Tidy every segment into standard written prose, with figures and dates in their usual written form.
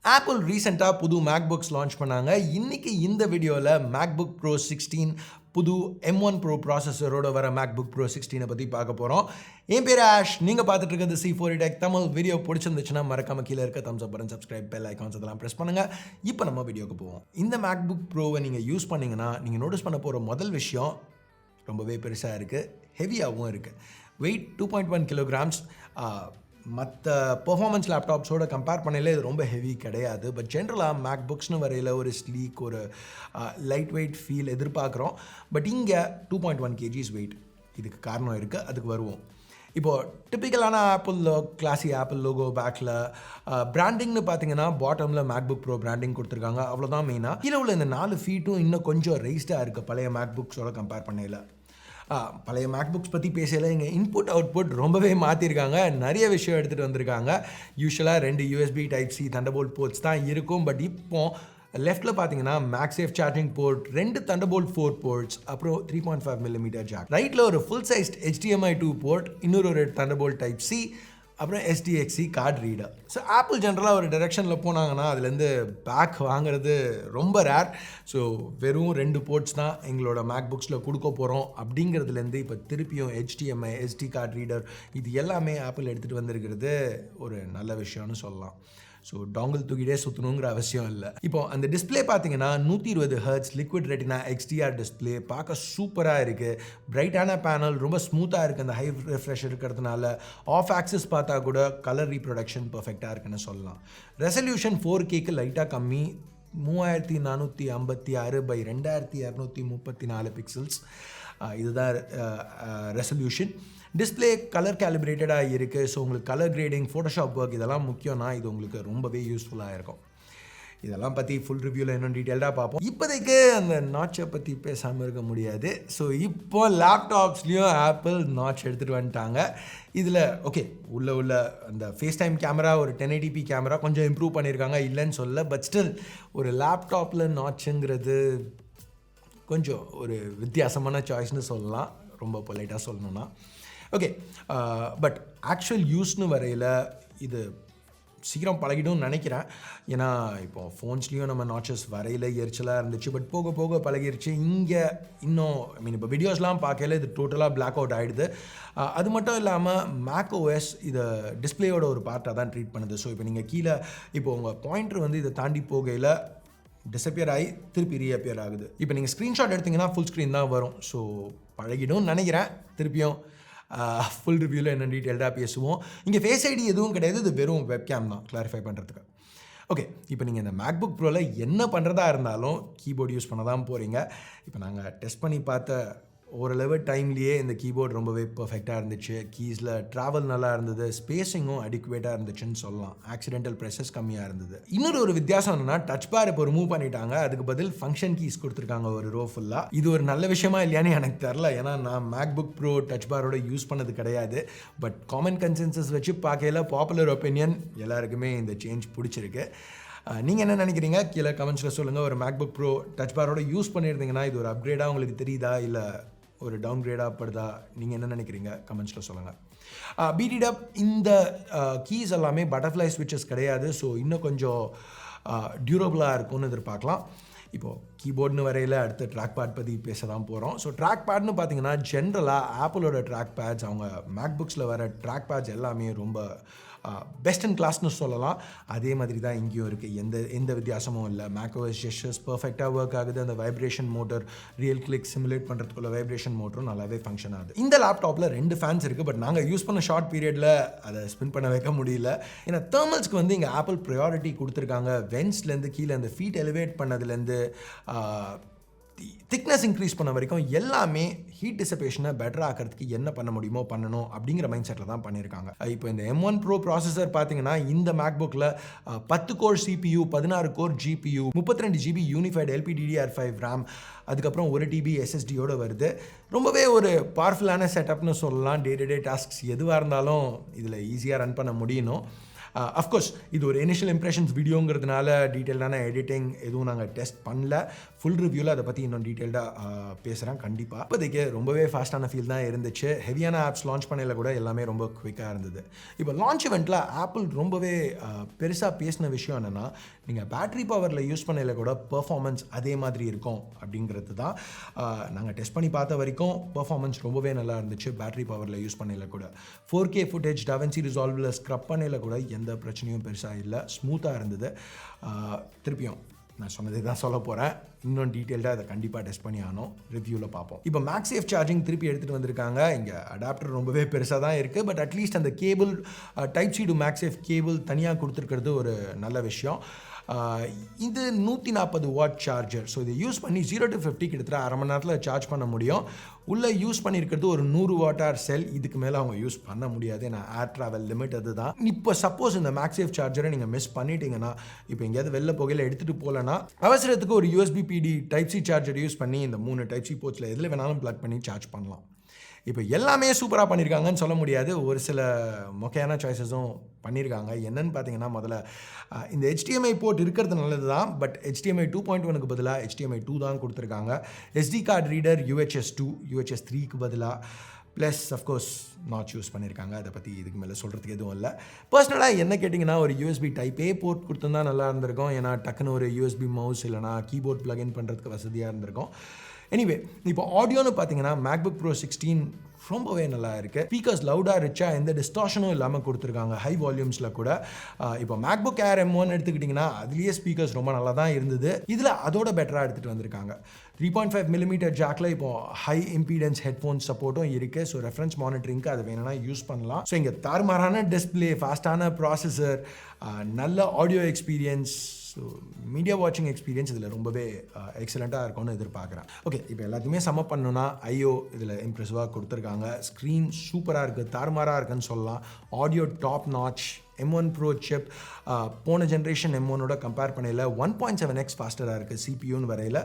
Apple ரீசெண்டாக புது MacBooks launch பண்ணாங்க. இன்றைக்கி இந்த வீடியோவில் மேக்புக் ப்ரோ 16 புது M1 ப்ரோ ப்ராசஸரோட வர மேக்புக் ப்ரோ 16 பற்றி பார்க்க போகிறோம். என் பேர் ஆஷ். நீங்கள் பார்த்துட்டு இருக்கிறது C4 Tech தமிழ். வீடியோ பிடிச்சிருந்துச்சுன்னா மறக்காம கீழே இருக்க தம்ஸ் அப் பட்டன், சப்ஸ்கிரைப், பெல் ஐகான்ஸ் அதெல்லாம் ப்ரெஸ் பண்ணுங்கள். இப்போ நம்ம வீடியோக்கு போவோம். இந்த மேக்புக் ப்ரோவை நீங்கள் யூஸ் பண்ணிங்கன்னா நீங்கள் நோட்டீஸ் பண்ண போகிற முதல் விஷயம் ரொம்பவே பெருசாக இருக்குது, ஹெவியாகவும் இருக்குது. Weight 2.1 kilograms. மற்ற பெர்ஃபார்மன்ஸ் லேப்டாப்ஸோட கம்பேர் பண்ணல இது ரொம்ப ஹெவி கிடையாது. பட் ஜென்ரலாக மேக்புக்ஸ்னு வரையில் ஒரு ஸ்லீக், ஒரு லைட் வெயிட் ஃபீல் எதிர்பார்க்குறோம். பட் இங்கே 2.1 kgs வெயிட். இதுக்கு காரணம் இருக்குது, அதுக்கு வருவோம். இப்போது டிப்பிக்கலான கிளாசி ஆப்பிள் லோகோ பேக்கில் பிராண்டிங்னு பார்த்தீங்கன்னா பாட்டமில் மேக்புக் ப்ரோ பிராண்டிங் கொடுத்துருக்காங்க. அவ்வளோதான் மெயினாக. கீழே உள்ள இந்த 4 ஃபீட்டும் இன்னும் கொஞ்சம் ரைஸ்டாக இருக்குது பழைய மேக்புக்ஸோட கம்பேர் பண்ணல. பழைய மேக்புக்ஸ் பற்றி பேசல. இங்கே இன்புட் அவுட்புட் ரொம்பவே மாற்றிருக்காங்க, நிறைய விஷயம் எடுத்துகிட்டு வந்திருக்காங்க. யூஸ்வலாக 2 USB Type-C Thunderbolt போர்ட்ஸ் தான் இருக்கும். பட் இப்போ லெஃப்ட்டில் பார்த்தீங்கன்னா MagSafe charging port, 2 Thunderbolt 4 ports, அப்புறம் 3.5mm ஜாக். ரைட்டில் ஒரு ஃபுல் சைஸ்ட் HDMI 2 போர்ட், இன்னொரு Thunderbolt Type-C, அப்புறம் SDXC card reader. So Apple ஜென்ரலாக ஒரு டைரெக்ஷனில் போனாங்கன்னா அதுலேருந்து பேக் வாங்குறது ரொம்ப ரேர். ஸோ வெறும் 2 போர்ட்ஸ் தான் எங்களோட மேக்புக்ஸில் கொடுக்க போகிறோம் அப்படிங்கிறதுலேருந்து இப்போ திருப்பியும் HDMI, SD கார்டு ரீடர் இது எல்லாமே ஆப்பிள் எடுத்துகிட்டு வந்திருக்கிறது ஒரு நல்ல விஷயம்னு சொல்லலாம். ஸோ டாங்கிள் தூக்கிட்டே சுற்றணுங்கிற அவசியம் இல்லை. இப்போ அந்த டிஸ்பிளே பார்த்தீங்கன்னா 120 Hz liquid retina XDR display பார்க்க சூப்பராக இருக்குது. பிரைட்டான பேனல், ரொம்ப ஸ்மூத்தாக இருக்குது. அந்த ஹை ரெஃப்ரெஷ் இருக்கிறதுனால ஆஃப் ஆக்சிஸ் பார்த்தா கூட கலர் ரீப்ரொடக்ஷன் பர்ஃபெக்டாக இருக்குன்னு சொல்லலாம். ரெசல்யூஷன் 4Kக்கு லைட்டாக கம்மி, 3456 by 2234 பிக்சல்ஸ். இதுதான் ரெசல்யூஷன். டிஸ்பிளே கலர் கேலிப்ரேட்டடாக இருக்குது. ஸோ உங்களுக்கு கலர் கிரேடிங், ஃபோட்டோஷாப் ஒர்க் இதெல்லாம் முக்கியம்னா இது உங்களுக்கு ரொம்பவே யூஸ்ஃபுல்லாக இருக்கும். இதெல்லாம் பற்றி ஃபுல் ரிவ்யூவில் இன்னும் டீட்டெயில்டாக பார்ப்போம். இப்போதைக்கு அந்த நாட்சை பற்றி பேசாமல் இருக்க முடியாது. ஸோ இப்போ லேப்டாப்ஸ்லேயும் ஆப்பிள் நாட்ச் எடுத்துகிட்டு வந்துட்டாங்க. இதில் ஓகே உள்ள அந்த ஃபேஸ் டைம் கேமரா, ஒரு 1080p கேமரா கொஞ்சம் இம்ப்ரூவ் பண்ணியிருக்காங்க, இல்லைன்னு சொல்ல. பட் ஸ்டில் ஒரு லேப்டாப்பில் நாட்சுங்கிறது கொஞ்சம் ஒரு வித்தியாசமான சாய்ஸ்னு சொல்லலாம், ரொம்ப பொலைட்டாக சொல்லணும்னா. ஓகே, பட் ஆக்சுவல் யூஸ்னு வரையில் இது சீக்கிரம் பழகிடும்னு நினைக்கிறேன். ஏன்னா இப்போ ஃபோன்ஸ்லேயும் நம்ம நாட்சஸ் வரையில் எரிச்சலாக இருந்துச்சு, பட் போக போக பழகிருச்சு. இங்கே இன்னும் இப்போ வீடியோஸ்லாம் பார்க்கல இது டோட்டலாக பிளாக் அவுட் ஆகிடுது. அது மட்டும் இல்லாமல் macOS இதை டிஸ்பிளேயோட ஒரு பார்ட்டாக தான் ட்ரீட் பண்ணுது. ஸோ இப்போ நீங்கள் கீழே இப்போ உங்கள் பாயிண்டர் வந்து இதை தாண்டி போகையில் டிஸப்பியர் ஆகி திருப்பி ரீஅப்பியர் ஆகுது. இப்போ நீங்கள் ஸ்க்ரீன்ஷாட் எடுத்திங்கன்னா ஃபுல் ஸ்க்ரீன் தான் வரும். ஸோ பழகிடும்னு நினைக்கிறேன். திருப்பியும் ஃபுல் ரிவ்யூவில் என்ன டீட்டெயில்டாக பேசுவோம். இங்கே ஃபேஸ் ஐடி எதுவும் கிடையாது, இது வெறும் வெப்கேம் தான் கிளாரிஃபை பண்ணுறதுக்கு. ஓகே, இப்போ நீங்கள் இந்த மேக்புக் ப்ரோவில் என்ன பண்ணுறதா இருந்தாலும் கீபோர்டு யூஸ் பண்ண தான் போகிறீங்க. இப்போ நாங்கள் டெஸ்ட் பண்ணி பார்த்த ஓரளவு டைம்லேயே இந்த கீபோர்டு ரொம்பவே பர்ஃபெக்டாக இருந்துச்சு. கீஸில் ட்ராவல் நல்லா இருந்தது, ஸ்பேஸிங்கும் அடிக்குவேட்டாக இருந்துச்சுன்னு சொல்லலாம். ஆக்சிடென்டல் ப்ரெஷஸ் கம்மியாக இருந்தது. இன்னொரு வித்தியாசம் என்னென்னா டச் பார் இப்போ ரிமூவ் பண்ணிட்டாங்க, அதுக்கு பதில் ஃபங்க்ஷன் கீஸ் கொடுத்துருக்காங்க ஒரு ரோ ஃபுல்லாக. இது ஒரு நல்ல விஷயமா இல்லையான்னு எனக்கு தெரில, ஏன்னா நான் மேக்புக் ப்ரோ டச் பாரோட யூஸ் பண்ணது கிடையாது. பட் காமன் கன்சென்சஸ் வச்சு பார்க்கல பாப்புலர் ஒப்பீனியன் எல்லாருக்குமே இந்த சேஞ்ச் பிடிச்சிருக்கு. நீங்கள் என்ன நினைக்கிறீங்க கீழே கமெண்ட்ஸில் சொல்லுங்கள். ஒரு மேக்புக் ப்ரோ டச் பாரோட யூஸ் பண்ணியிருந்தீங்கன்னா இது ஒரு அப்கிரேடாக உங்களுக்கு தெரியுதா இல்லை ஒரு டவுன் கிரேடாக படுதா? நீங்கள் என்ன நினைக்கிறீங்க கமெண்ட்ஸில் சொல்லுங்கள். பீடிடப் இந்த கீஸ் எல்லாமே பட்டர்ஃப்ளை ஸ்விட்சஸ் கிடையாது. ஸோ இன்னும் கொஞ்சம் டியூரபிளாக இருக்கும்னு எதிர்பார்க்கலாம். இப்போது கீபோர்டுன்னு வரையில் அடுத்த ட்ராக்பேட் பற்றி பேச தான் போகிறோம். ஸோ ட்ராக்பேட்னு பார்த்தீங்கன்னா ஜென்ரலாக ஆப்பிளோட ட்ராக்பேட்ஸ், அவங்க மேக்புக்ஸில் வர ட்ராக்பேட்ஸ் எல்லாமே ரொம்ப பெஸ்ட் இன் கிளாஸ்னு சொல்லலாம். அதே மாதிரி தான் இங்கேயும் இருக்குது, எந்த வித்தியாசமும் இல்லை. macOS ஜெஸ்டர்ஸ் பர்ஃபெக்டாக ஒர்க் ஆகுது. அந்த vibration motor, real click simulate பண்ணுறதுக்குள்ள வைப்ரேஷன் மோட்டரும் நல்லாவே ஃபங்க்ஷன் ஆகுது. இந்த லேப்டாப்பில் 2 ஃபேன்ஸ் இருக்குது, பட் நாங்கள் யூஸ் பண்ண ஷார்ட் பீரியடில் அதை ஸ்பின் பண்ண வைக்க முடியல. ஏன்னா தேர்மல்ஸ்க்கு வந்து இங்கே ஆப்பிள் ப்ரையாரிட்டி கொடுத்துருக்காங்க. வென்ஸ்லேருந்து கீழே அந்த ஃபீட் எலிவேட் பண்ணதுலேருந்து திக்னஸ் இன்க்ரீஸ் பண்ண வரைக்கும் எல்லாமே ஹீட் டிசபேஷனை பெட்டர் ஆக்கிறதுக்கு என்ன பண்ண முடியுமோ பண்ணணும் அப்படிங்கிற மைண்ட் செட்டில் தான் பண்ணியிருக்காங்க. இப்போ இந்த M1 ப்ரோ ப்ராசஸர் பார்த்தீங்கன்னா இந்த மேக்புக்கில் 10 core CPU, 16 core GPU, 32 GB unified LPDDR5 RAM, அதுக்கப்புறம் 1 TB SSDயோடு வருது. ரொம்பவே ஒரு பவர்ஃபுல்லான செட்டப்னு சொல்லலாம். டே டு டே டாஸ்க்ஸ் எதுவாக இருந்தாலும் இதில் ஈஸியாக ரன் பண்ண முடியணும். அஃப்கோர்ஸ் இது ஒரு இனிஷியல் இம்ப்ரெஷன்ஸ் வீடியோங்கிறதுனால டீட்டெயில்டான எடிட்டிங் எதுவும் நாங்கள் டெஸ்ட் பண்ணல. ஃபுல் ரிவ்யூவில் அதை பற்றி இன்னும் டீட்டெயில்டாக பேசுகிறேன் கண்டிப்பாக. இப்போதைக்கு ரொம்பவே ஃபாஸ்ட்டான ஃபீல் தான் இருந்துச்சு. ஹெவியான ஆப்ஸ் லான்ச் பண்ணல கூட எல்லாமே ரொம்ப குவிக்காக இருந்தது. இப்போ லான்ச் இவெண்ட்டில் ஆப்பிள் ரொம்பவே பெருசாக பேசின விஷயம் என்னென்னா, நீங்கள் பேட்ரி பவரில் யூஸ் பண்ணல கூட பெர்ஃபார்மன்ஸ் அதே மாதிரி இருக்கும் அப்படிங்கிறது தான். நாங்கள் டெஸ்ட் பண்ணி பார்த்த வரைக்கும் பெர்ஃபார்மன்ஸ் ரொம்பவே நல்லா இருந்துச்சு. பேட்ரி பவரில் யூஸ் பண்ணல கூட 4K ஃபுட்டேஜ் DaVinci ரிசால்வில் ஸ்க்ரப் பண்ணல கூட எந்த பிரச்சனையும் பெருசாக இல்லை, ஸ்மூத்தாக இருந்தது. திருப்பியும் நான் சொன்னதே தான் சொல்ல போகிறேன். இன்னும் டீட்டெயில்டாக அதை கண்டிப்பாக டெஸ்ட் பண்ணி ஆனோம், ரிவ்யூவில் பார்ப்போம். இப்போ மேக்ஸேஃப் சார்ஜிங் திருப்பி எடுத்துகிட்டு வந்திருக்காங்க. இங்கே அடாப்டர் ரொம்பவே பெருசாக தான் இருக்குது. பட் அட்லீஸ்ட் அந்த cable type C to MagSafe cable தனியாக கொடுத்துருக்கிறது ஒரு நல்ல விஷயம். இது 140 வாட் சார்ஜர். ஸோ இதை யூஸ் பண்ணி 0 to 50 கிட்டத்தட்ட அரை மணி நேரத்தில் சார்ஜ் பண்ண முடியும். உள்ளே யூஸ் பண்ணியிருக்கிறது ஒரு 100 வாட்டார் செல். இதுக்கு மேலே அவங்க யூஸ் பண்ண முடியாது. ஏன்னா ஏர் ட்ராவல் லிமிட் அது தான். இப்போ சப்போஸ் இந்த மேக்ஸேஃப் சார்ஜரை நீங்கள் மிஸ் பண்ணிட்டீங்கன்னா, இப்போ எங்கேயாவது வெளில போகையில் எடுத்துகிட்டு போகலன்னா அவசரத்துக்கு ஒரு USB PD type C charger use பண்ணி இந்த 3 டைப் சி போர்ட்ஸில் எதில் வேணாலும் ப்ளக் பண்ணி சார்ஜ் பண்ணலாம். இப்போ எல்லாமே சூப்பராக பண்ணியிருக்காங்கன்னு சொல்ல முடியாது. ஒரு சில மொக்கையான சாய்ஸஸும் பண்ணியிருக்காங்க. என்னென்னு பார்த்தீங்கன்னா, முதல்ல இந்த HDMI போர்ட் இருக்கிறது நல்லது தான். பட் HDMI 2.1க்கு பதிலாக HDMI 2 தான் கொடுத்துருக்காங்க. SD card reader UHS 2 UHS 3க்கு பதிலாக ப்ளஸ் அஃப்கோர்ஸ் நாட் யூஸ் பண்ணியிருக்காங்க. அதை பற்றி இதுக்கு மேலே சொல்கிறதுக்கு எதுவும் இல்லை. பர்சனலாக என்ன கேட்டிங்கன்னா, ஒரு USB டைப் A போர்ட் கொடுத்துருந்தா நல்லா இருந்திருக்கும். ஏன்னா டக்குன்னு ஒரு USB மவுஸ் இல்லைனா கீபோர்ட் ப்ளக்இன் பண்ணுறதுக்கு வசதியாக இருந்திருக்கும். எனிவே, இப்போ ஆடியோன்னு பார்த்தீங்கன்னா MacBook Pro 16 ரொம்பவே நல்லா இருக்குது. ஸ்பீக்கர்ஸ் லவுடாக ரிச்சாக எந்த டிஸ்டார்ஷனும் இல்லாமல் கொடுத்துருக்காங்க ஹை வால்யூம்ஸில் கூட. இப்போ MacBook Air M1 எடுத்துக்கிட்டிங்கன்னா அதுலேயே ஸ்பீக்கர்ஸ் ரொம்ப நல்லா தான் இருந்தது. இதில் அதோட பெட்டராக எடுத்துகிட்டு வந்திருக்காங்க. 3.5mm ஜாக்கில் இப்போ ஹை இம்பீடன்ஸ் ஹெட்ஃபோன்ஸ் சப்போர்ட்டும் இருக்குது. ஸோ ரெஃபரன்ஸ் மானிட்டரிங்க்கு அது வேணும்னா யூஸ் பண்ணலாம். ஸோ இங்கே தாறுமாறான டிஸ்பிளே, ஃபாஸ்டான ப்ராசஸர், நல்ல ஆடியோ எக்ஸ்பீரியன்ஸ், ஸோ மீடியா வாட்சிங் எக்ஸ்பீரியன்ஸ் இதில் ரொம்பவே எக்ஸலண்ட்டாக இருக்கும்னு எதிர்பார்க்குறேன். ஓகே, இப்போ எல்லாத்தையுமே சம்ம பண்ணணும்னா IO இதில் இம்ப்ரெசிவாக கொடுத்துருக்காங்க. ஸ்க்ரீன் சூப்பராக இருக்குது, தாறுமாறாக இருக்குன்னு சொல்லலாம். Audio top notch. M1 Pro chip போன ஜென்ரேஷன் M1ஓட கம்பேர் பண்ணையில் 1.7x ஃபாஸ்டராக இருக்குது. CPUன்னு வரையில்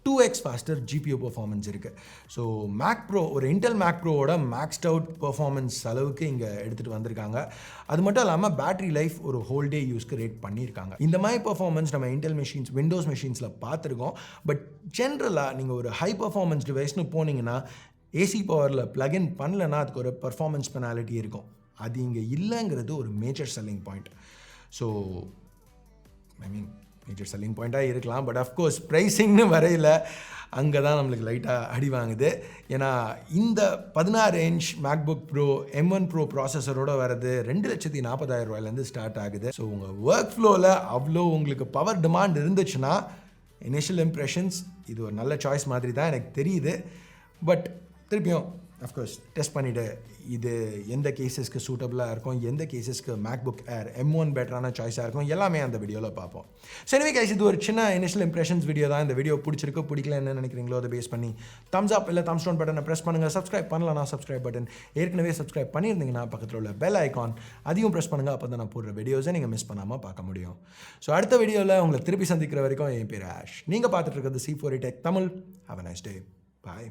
2x ஃபாஸ்டர் GPU பர்ஃபார்மன்ஸ் இருக்குது. ஸோ Mac Pro, ஒரு இன்டெல் Mac Proவோட மேக்ஸ்ட் அவுட் பர்ஃபார்மன்ஸ் அளவுக்கு இங்கே எடுத்துகிட்டு வந்திருக்காங்க. அது மட்டும் இல்லாமல் பேட்டரி லைஃப் ஒரு ஹோல் டே யூஸ்க்கு ரேட் பண்ணியிருக்காங்க. இந்த மாதிரி பர்ஃபார்மன்ஸ் நம்ம இன்டெல் மெஷின்ஸ், விண்டோஸ் மெஷின்ஸில் பார்த்துருக்கோம். பட் ஜென்ரலாக நீங்கள் ஒரு ஹை பர்ஃபார்மன்ஸ் டிவைஸ்னு போனீங்கன்னா AC பவரில் ப்ளக்இன் பண்ணலன்னா அதுக்கு ஒரு பர்ஃபார்மன்ஸ் பெனாலிட்டி இருக்கும். அது இங்கே இல்லைங்கிறது ஒரு major selling point. So major selling பாயிண்ட்டாக இருக்கலாம். பட் அஃப்கோர்ஸ் ப்ரைஸிங்னு வரையில் அங்கே தான் நம்மளுக்கு லைட்டாக அடி வாங்குது. ஏன்னா இந்த 16 inch MacBook Pro M1 Pro ப்ராசஸரோடு வரது 2,40,000 ரூபாயிலேருந்து ஸ்டார்ட் ஆகுது. ஸோ உங்கள் ஒர்க் ஃப்ளோவில் அவ்வளோ உங்களுக்கு பவர் டிமாண்ட் இருந்துச்சுன்னா இனிஷியல் இம்ப்ரெஷன்ஸ் இது ஒரு நல்ல சாய்ஸ் மாதிரி தான் எனக்கு தெரியுது. பட் திருப்பியும் அஃப்கோர்ஸ் டெஸ்ட் பண்ணிவிட்டு இது எந்த கேஸஸ்க்கு சூட்டபுளாக இருக்கும், எந்த கேஸஸ்க்கு MacBook Air M1 பெட்டரான சாய்ஸாக இருக்கும், எல்லாமே அந்த வீடியோவில் பார்ப்போம். சரி கைஸ், இது ஒரு சின்ன இனிஷியல் இம்ப்ரெஷன்ஸ் வீடியோ தான். இந்த வீடியோ பிடிச்சிருக்கு பிடிக்கல என்ன நினைக்கிறீங்களோ அதை பேஸ் பண்ணி தம்ஸ் அப் இல்லை தம்ஸ் டவுன் பட்டனை ப்ரெஸ் பண்ணுங்கள். சப்ஸ்கிரைப் பண்ணலன்னா சப்ஸ்கிரைப் பட்டன், ஏற்கனவே சப்ஸ்கிரைப் பண்ணியிருந்தீங்கன்னா பக்கத்தில் உள்ள பெல் ஐக்கான் அதையும் ப்ரெஸ் பண்ணுங்கள். அப்போ தான் நான் போடுற வீடியோஸை நீங்கள் மிஸ் பண்ணாமல் பார்க்க முடியும். ஸோ அடுத்த வீடியோவில் உங்களை திருப்பி சந்திக்கிற வரைக்கும் என் பேர் ஆஷ். நீங்கள் பார்த்துட்டு இருக்கிறது C4E Tech Tamil. Have a nice day. Bye.